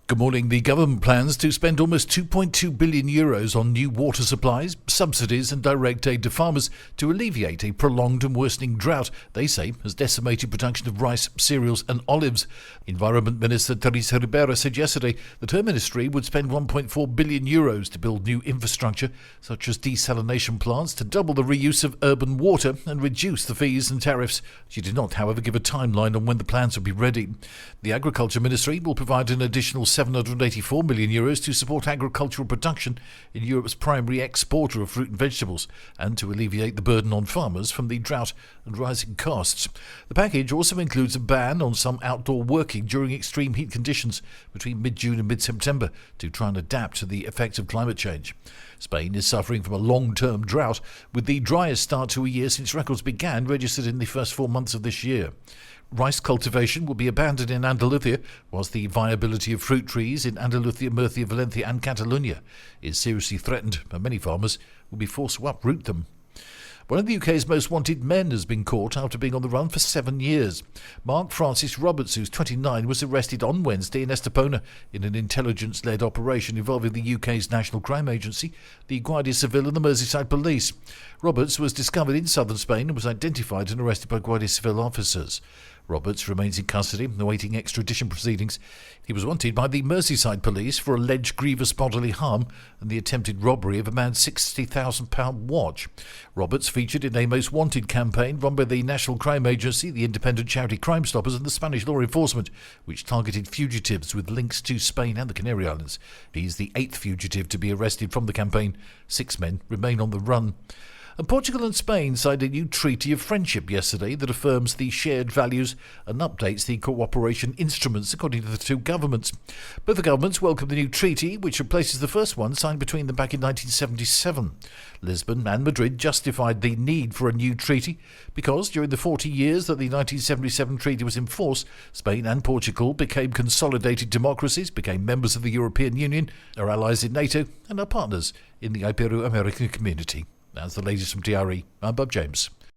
Good morning. The government plans to spend almost €2.2 billion on new water supplies, subsidies and direct aid to farmers to alleviate a prolonged and worsening drought they say has decimated production of rice, cereals and olives. Environment Minister Teresa Ribera said yesterday that her ministry would spend €1.4 billion to build new infrastructure such as desalination plants to double the reuse of urban water and reduce the fees and tariffs. She did not, however, give a timeline on when the plans will be ready. The Agriculture Ministry will provide an additional €784 million to support agricultural production in Europe's primary exporter of fruit and vegetables and to alleviate the burden on farmers from the drought and rising costs. The package also includes a ban on some outdoor working during extreme heat conditions between mid-June and mid-September to try and adapt to the effects of climate change. Spain is suffering from a long-term drought, with the driest start to a year since records began registered in the first 4 months of this year. Rice cultivation will be abandoned in Andalusia, whilst the viability of fruit trees in Andalusia, Murcia, Valencia and Catalonia is seriously threatened, and many farmers will be forced to uproot them. One of the UK's most wanted men has been caught after being on the run for 7 years. Mark Francis Roberts, who's 29, was arrested on Wednesday in Estepona in an intelligence-led operation involving the UK's National Crime Agency, the Guardia Civil and the Merseyside Police. Roberts was discovered in southern Spain and was identified and arrested by Guardia Civil officers. Roberts remains in custody, awaiting extradition proceedings. He was wanted by the Merseyside Police for alleged grievous bodily harm and the attempted robbery of a man's £60,000 watch. Roberts featured in a Most Wanted campaign run by the National Crime Agency, the independent charity Crime Stoppers and the Spanish law enforcement, which targeted fugitives with links to Spain and the Canary Islands. He's the 8th fugitive to be arrested from the campaign. 6 men remain on the run. And Portugal and Spain signed a new treaty of friendship yesterday that affirms the shared values and updates the cooperation instruments according to the two governments. Both the governments welcome the new treaty, which replaces the first one signed between them back in 1977. Lisbon and Madrid justified the need for a new treaty because during the 40 years that the 1977 treaty was in force, Spain and Portugal became consolidated democracies, became members of the European Union, are allies in NATO and are partners in the Ibero-American community. That's the latest from TRE. I'm Bob James.